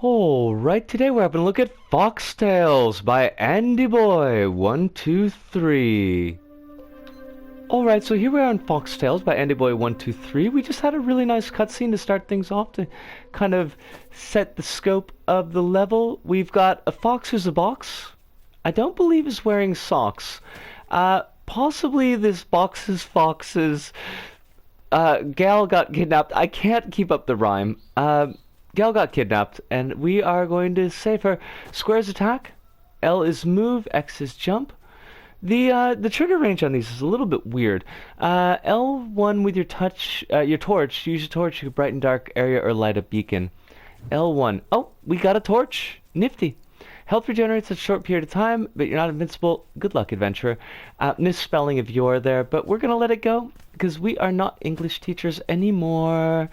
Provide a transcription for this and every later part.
Alright, today we're having a look at Foxtails by AndyBoy123. Alright, so here we are in Foxtails by AndyBoy123. We just had a really nice cutscene to start things off to kind of set the scope of the level. We've got a fox who's a box. I don't believe is wearing socks. Possibly this box's fox's gal got kidnapped. I can't keep up the rhyme. Gal got kidnapped, and we are going to save her. Square is attack, L is move, X is jump. The trigger range on these is a little bit weird. L1 with your torch. Use your torch to brighten dark area or light a beacon. L1. Oh, we got a torch. Nifty. Health regenerates a short period of time, but you're not invincible. Good luck, adventurer. Misspelling of your there, but we're gonna let it go because we are not English teachers anymore.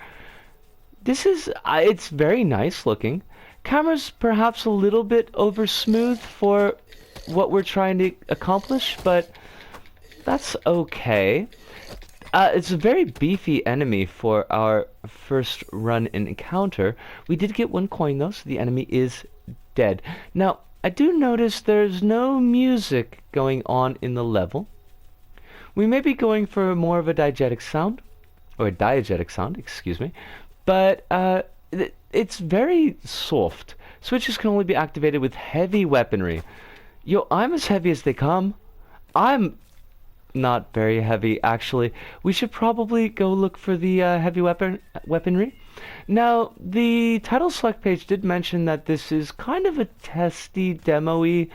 This is, it's very nice looking. Camera's perhaps a little bit over smooth for what we're trying to accomplish, but that's okay. It's a very beefy enemy for our first run and encounter. We did get one coin though, so the enemy is dead. Now, I do notice there's no music going on in the level. We may be going for more of a diegetic sound, or a diegetic sound, excuse me. But it's very soft. Switches can only be activated with heavy weaponry. Yo, I'm as heavy as they come. I'm not very heavy, actually. We should probably go look for the heavy weaponry. Now, the title select page did mention that this is kind of a testy, demo-y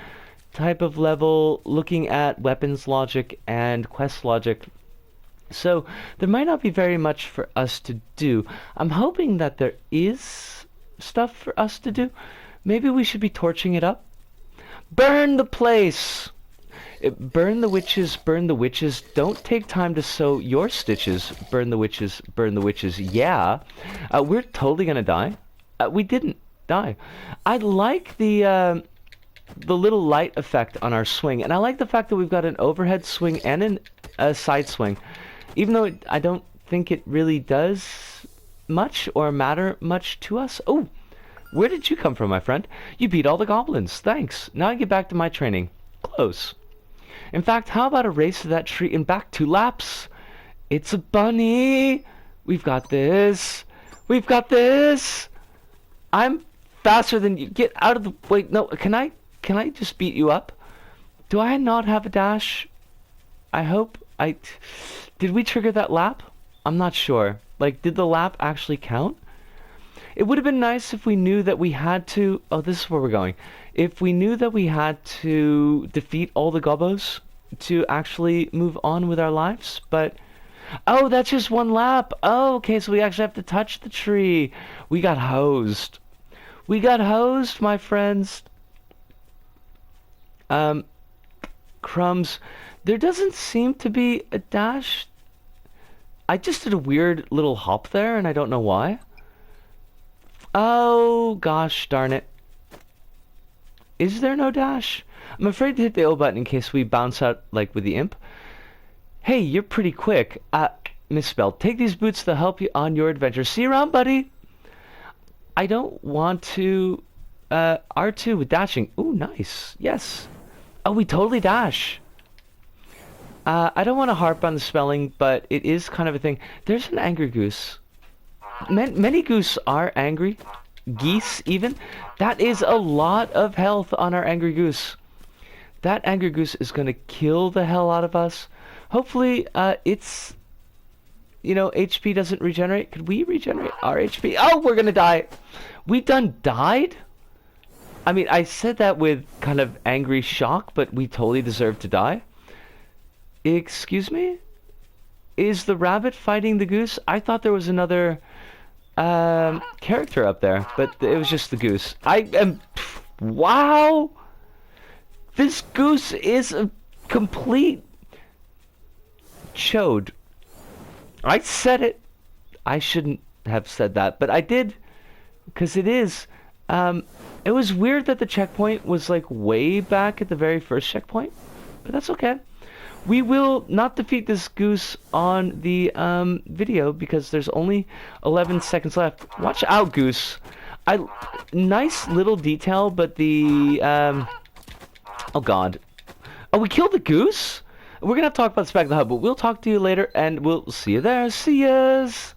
type of level, looking at weapons logic and quest logic. So, there might not be very much for us to do. I'm hoping that there is stuff for us to do. Maybe we should be torching it up. Burn the place! Burn the witches, burn the witches. Don't take time to sew your stitches. Burn the witches, burn the witches. Yeah. We're totally gonna die. We didn't die. I like the little light effect on our swing. And I like the fact that we've got an overhead swing and a side swing. Even though I don't think it really does much or matter much to us. Oh, where did you come from, my friend? You beat all the goblins. Thanks. Now I get back to my training. Close. In fact, how about a race to that tree and back 2 laps? It's a bunny. We've got this. We've got this. I'm faster than you. Get out of the... Wait, no. Can I just beat you up? Do I not have a dash? I hope I... Did we trigger that lap? I'm not sure. Like, did the lap actually count? It would have been nice if we knew that we had to... Oh, this is where we're going. If we knew that we had to defeat all the gobos to actually move on with our lives, but... Oh, that's just 1 lap. Oh, okay, so we actually have to touch the tree. We got hosed. We got hosed, my friends. Crumbs. There doesn't seem to be a dash. I just did a weird little hop there, and I don't know why. Oh, gosh darn it. Is there no dash? I'm afraid to hit the O button in case we bounce out, like, with the imp. Hey, you're pretty quick. Misspelled. Take these boots to help you on your adventure. See you around, buddy. I don't want to... R2 with dashing. Ooh, nice. Yes. Oh, we totally dash. I don't want to harp on the spelling, but it is kind of a thing. There's an angry goose. Many goose are angry. Geese, even. That is a lot of health on our angry goose. That angry goose is going to kill the hell out of us. Hopefully, its, HP doesn't regenerate. Could we regenerate our HP? Oh, we're going to die. We done died? I mean, I said that with kind of angry shock, but we totally deserve to die. Excuse me? Is the rabbit fighting the goose? I thought there was another character up there, but it was just the goose. Wow! This goose is a complete chode. I said it. I shouldn't have said that, but I did, because it is. It was weird that the checkpoint was like way back at the very first checkpoint, but that's okay. We will not defeat this goose on the video because there's only 11 seconds left. Watch out, goose. I nice little detail, but the oh god. Oh, we killed the goose? We're gonna have to talk about this back at the hub, but we'll talk to you later, and we'll see you there. See yas!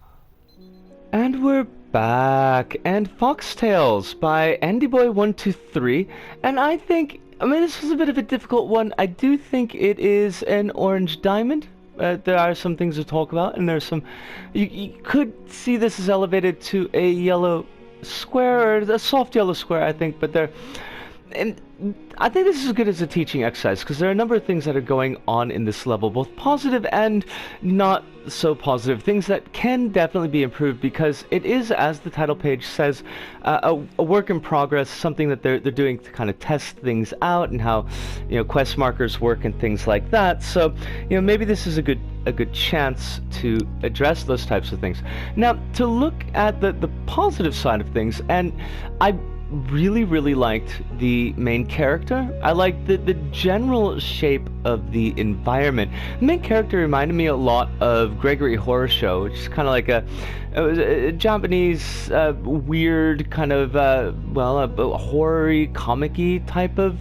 And we're back. And Foxtails by AndyBoy123. And I think, I mean, this was a bit of a difficult one. I do think it is an orange diamond. There are some things to talk about, and there's some... You could see this as elevated to a yellow square, or a soft yellow square, I think, but there... And I think this is as good as a teaching exercise, because there are a number of things that are going on in this level, both positive and not so positive, things that can definitely be improved, because it is, as the title page says, a work in progress, something that they're doing to kind of test things out, and how, you know, quest markers work and things like that. So, you know, maybe this is a good chance to address those types of things. Now, to look at the positive side of things, and I really liked the main character. I liked the general shape of the environment. The main character reminded me a lot of Gregory Horror Show, which is kind of like a Japanese weird kind of well, a horror-y, comic-y type of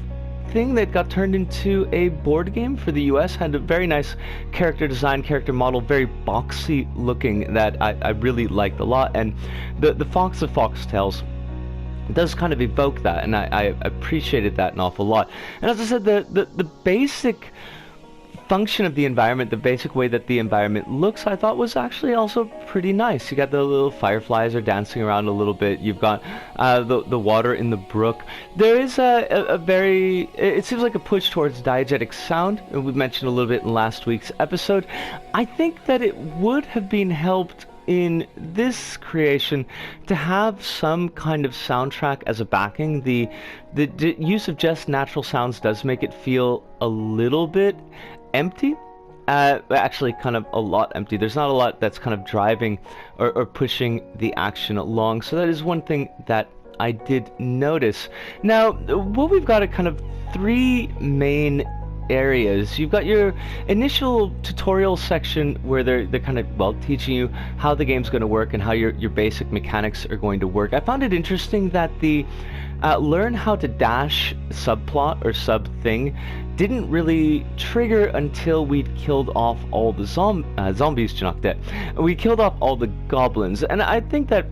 thing that got turned into a board game for the US. Had a very nice character design, character model, very boxy looking, that I really liked a lot. And the Fox of Foxtails does kind of evoke that, and I appreciated that an awful lot. And as I said, the basic function of the environment, the basic way that the environment looks, I thought was actually also pretty nice. You got the little fireflies are dancing around a little bit. You've got the water in the brook. There is a very, it seems like a push towards diegetic sound, and we mentioned a little bit in last week's episode. I think that it would have been helped in this creation to have some kind of soundtrack as a backing. The use of just natural sounds does make it feel a little bit empty. Actually, kind of a lot empty. There's not a lot that's kind of driving or pushing the action along. So that is one thing that I did notice. Now, what we've got are kind of three main areas. You've got your initial tutorial section where they're kind of, well, teaching you how the game's going to work and how your basic mechanics are going to work. I found it interesting that the learn how to dash subplot or sub thing didn't really trigger until we'd killed off all the zombies, we killed off all the goblins. And I think that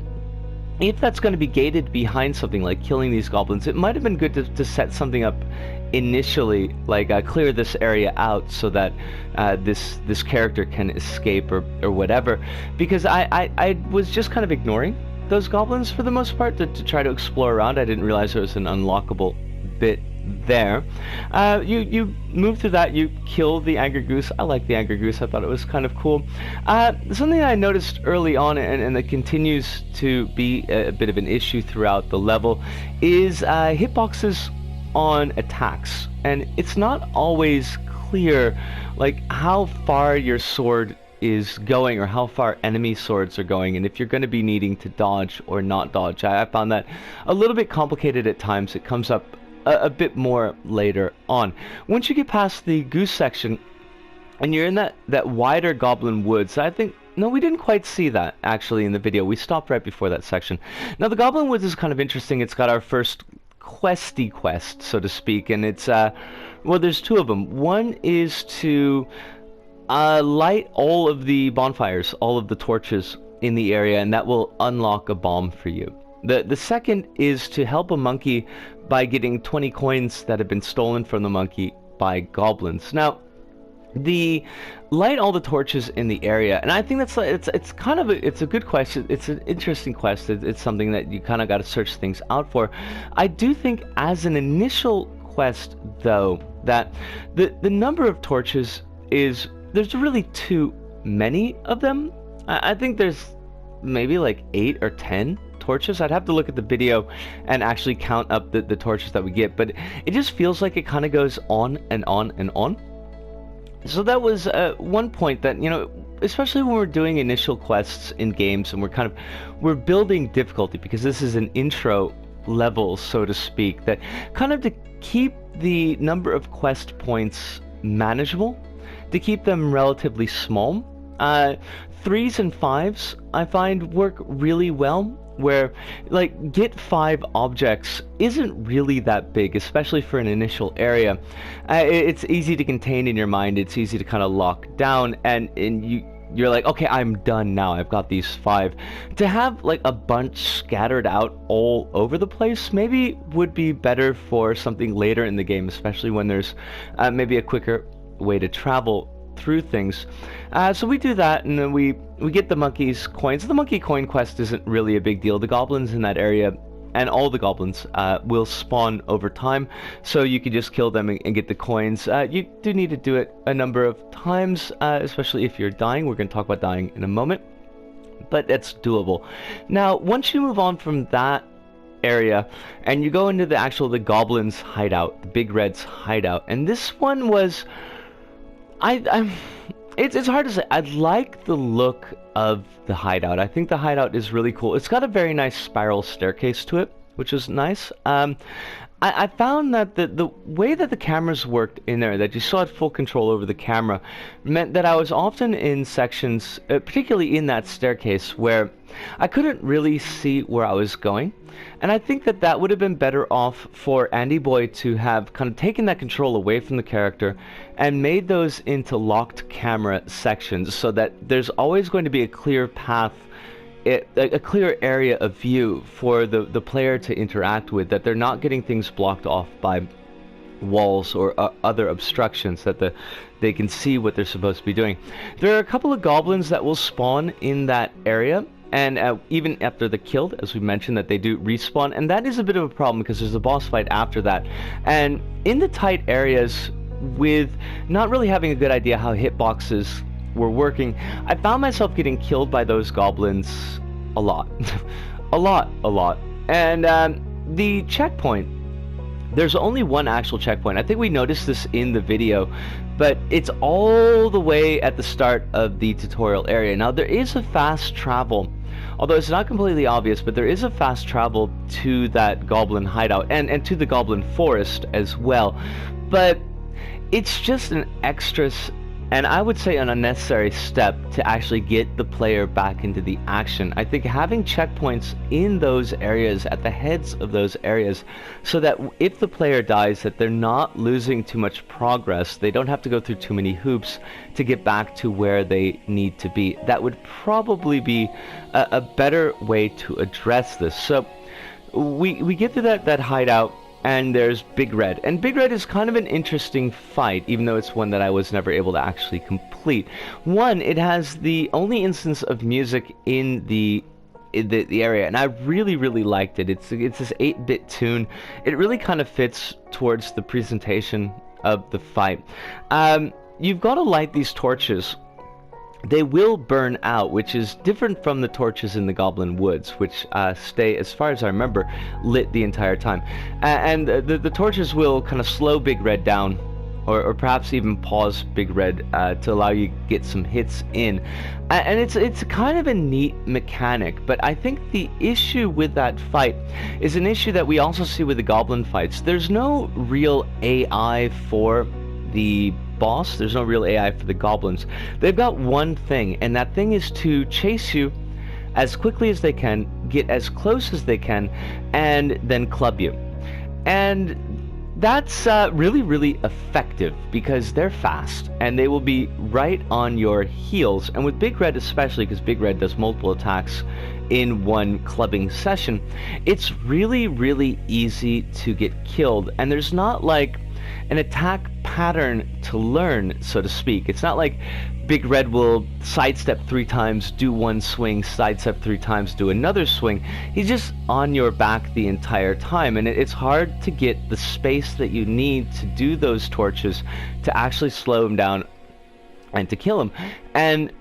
if that's going to be gated behind something like killing these goblins, it might have been good to set something up initially, like clear this area out so that this character can escape or whatever, because I was just kind of ignoring those goblins for the most part to try to explore around. I didn't realize there was an unlockable bit there. You move through that, you kill the angry goose. I like the angry goose, I thought it was kind of cool. Something I noticed early on, and that continues to be a bit of an issue throughout the level, is hitboxes on attacks, and it's not always clear like how far your sword is going or how far enemy swords are going, and if you're going to be needing to dodge or not dodge. I found that a little bit complicated at times. It comes up a bit more later on. Once you get past the goose section and you're in that wider goblin woods, I think, no, we didn't quite see that actually in the video. We stopped right before that section. Now the goblin woods is kind of interesting. It's got our first questy quest, so to speak, and it's well, there's two of them. One is to light all of the bonfires, all of the torches in the area, and that will unlock a bomb for you. The second is to help a monkey by getting 20 coins that have been stolen from the monkey by goblins. Now, the light all the torches in the area, and I think that's it's kind of it's a good quest. It's an interesting quest. It's something that you kind of got to search things out for. I do think as an initial quest, though, that the number of torches is, there's really too many of them. I think there's maybe like 8 or 10 torches. I'd have to look at the video and actually count up the torches that we get, but it just feels like it kind of goes on and on and on. So that was one point that, you know, especially when we're doing initial quests in games and we're building difficulty, because this is an intro level, so to speak, that kind of to keep the number of quest points manageable, to keep them relatively small. 3s and 5s I find work really well where, like, get 5 objects isn't really that big, especially for an initial area. It's easy to contain in your mind, it's easy to kind of lock down, and you're like, okay, I'm done now, I've got these 5. To have like a bunch scattered out all over the place maybe would be better for something later in the game, especially when there's maybe a quicker way to travel through things. So we do that, and then we get the monkey's coins. The monkey coin quest isn't really a big deal. The goblins in that area, and all the goblins, will spawn over time, so you can just kill them and get the coins. You do need to do it a number of times, especially if you're dying. We're going to talk about dying in a moment, but it's doable. Now, once you move on from that area and you go into the goblins hideout, the Big Red's hideout, and this one was, it's hard to say. I like the look of the hideout. I think the hideout is really cool. It's got a very nice spiral staircase to it, which is nice. I found that the way that the cameras worked in there, that you still had full control over the camera, meant that I was often in sections, particularly in that staircase, where I couldn't really see where I was going. And I think that that would have been better off for Andy Boy to have kind of taken that control away from the character and made those into locked camera sections, so that there's always going to be a clear path, a clear area of view for the player to interact with, that they're not getting things blocked off by walls or other obstructions, that they can see what they're supposed to be doing. There are a couple of goblins that will spawn in that area, and even after they're killed, as we mentioned, that they do respawn, and that is a bit of a problem because there's a boss fight after that. And in the tight areas, with not really having a good idea how hitboxes were working, I found myself getting killed by those goblins a lot. a lot. And the checkpoint, there's only one actual checkpoint. I think we noticed this in the video, but it's all the way at the start of the tutorial area. Now, there is a fast travel, although it's not completely obvious, but there is a fast travel to that goblin hideout and to the goblin forest as well. But it's just an extra, and I would say an unnecessary step to actually get the player back into the action. I think having checkpoints in those areas, at the heads of those areas, so that if the player dies, that they're not losing too much progress, they don't have to go through too many hoops to get back to where they need to be. That would probably be a better way to address this. So we get to that hideout, and there's Big Red. And Big Red is kind of an interesting fight, even though it's one that I was never able to actually complete. One, it has the only instance of music in the area, and I really liked it. It's this 8-bit tune. It really kind of fits towards the presentation of the fight. You've got to light these torches. They will burn out, which is different from the torches in the Goblin Woods, which stay, as far as I remember, lit the entire time. And the torches will kind of slow Big Red down, or perhaps even pause Big Red to allow you to get some hits in. And it's kind of a neat mechanic, but I think the issue with that fight is an issue that we also see with the Goblin fights. There's no real AI for the boss. There's no real AI for the goblins. They've got one thing, and that thing is to chase you as quickly as they can, get as close as they can, and then club you. And that's really effective, because they're fast and they will be right on your heels. And with Big Red especially, because Big Red does multiple attacks in one clubbing session, it's really easy to get killed. And there's not like an attack pattern to learn, so to speak. It's not like Big Red will sidestep 3 times, do one swing, sidestep 3 times, do another swing. He's just on your back the entire time, and it's hard to get the space that you need to do those torches to actually slow him down and to kill him. And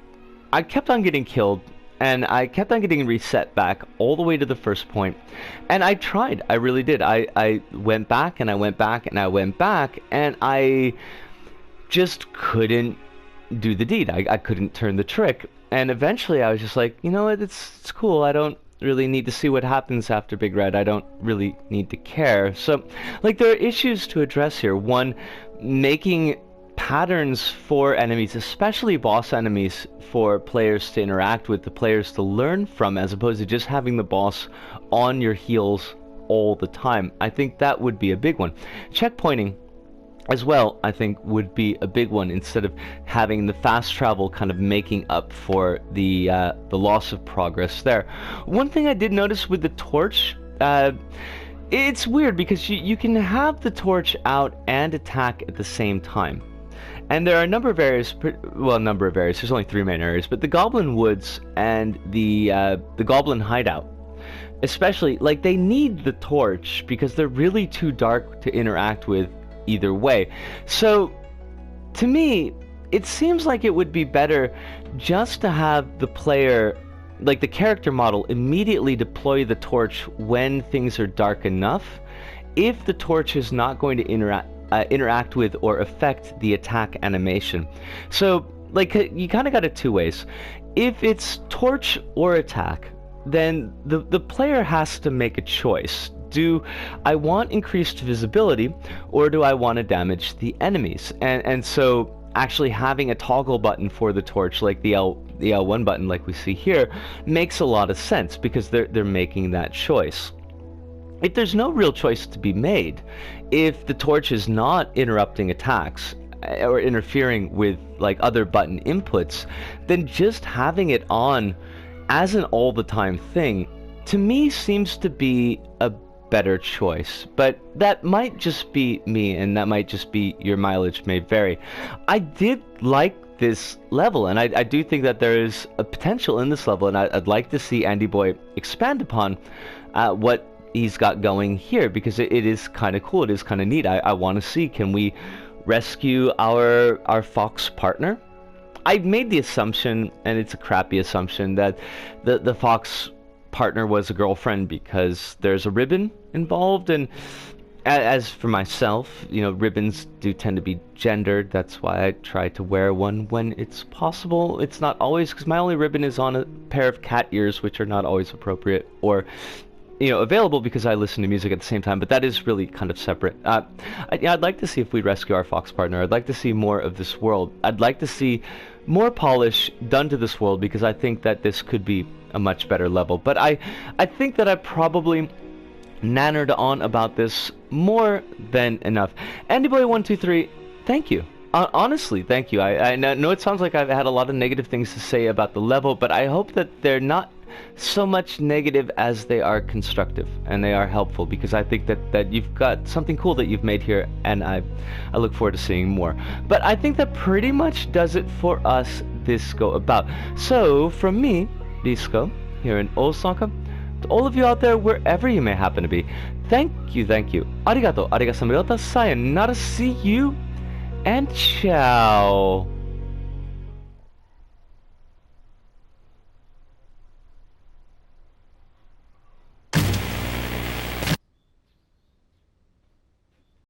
I kept on getting killed, and I kept on getting reset back all the way to the first point. And I tried, I really did. I went back and I went back and I went back, and I just couldn't do the deed. I couldn't turn the trick. And eventually I was just like, you know what, it's cool. I don't really need to see what happens after Big Red. I don't really need to care. So, like, there are issues to address here. One, making patterns for enemies, especially boss enemies, for players to interact with, the players to learn from, as opposed to just having the boss on your heels all the time. I think that would be a big one. Checkpointing as well, I think, would be a big one, instead of having the fast travel kind of making up for the loss of progress there. One thing I did notice with the torch, it's weird because you can have the torch out and attack at the same time. And there are a number of areas, there's only 3 main areas, but the Goblin Woods and the Goblin Hideout, especially, like, they need the torch because they're really too dark to interact with either way. So, to me, it seems like it would be better just to have the player, like the character model, immediately deploy the torch when things are dark enough, if the torch is not going to interact with or affect the attack animation. So, like, you kind of got it 2 ways. If it's torch or attack, then the player has to make a choice. Do I want increased visibility, or do I want to damage the enemies? And so actually having a toggle button for the torch, like the L1 button like we see here, makes a lot of sense because they're making that choice. If there's no real choice to be made, if the torch is not interrupting attacks or interfering with like other button inputs, then just having it on as an all the time thing, to me, seems to be a better choice. But that might just be me, and that might just be your mileage may vary. I did like this level, and I do think that there is a potential in this level, and I'd like to see Andy Boy expand upon what he's got going here, because it is kind of cool. It is kind of neat. I want to see, can we rescue our fox partner? I made the assumption, and it's a crappy assumption, that the fox partner was a girlfriend because there's a ribbon involved. And as for myself, you know, ribbons do tend to be gendered. That's why I try to wear one when it's possible. It's not always, because my only ribbon is on a pair of cat ears, which are not always appropriate or, you know, available because I listen to music at the same time. But that is really kind of separate. I'd like to see if we rescue our fox partner. I'd like to see more of this world. I'd like to see more polish done to this world, because I think that this could be a much better level. But I think that I probably nannered on about this more than enough. AndyBoy123, thank you. Honestly, thank you. I know it sounds like I've had a lot of negative things to say about the level, but I hope that they're not so much negative as they are constructive and they are helpful, because I think that you've got something cool that you've made here, and I look forward to seeing more. But I think that pretty much does it for us this go about. So from me, Disco, here in Osaka, to all of you out there wherever you may happen to be, thank you. Arigato, sayonara, see you, and ciao.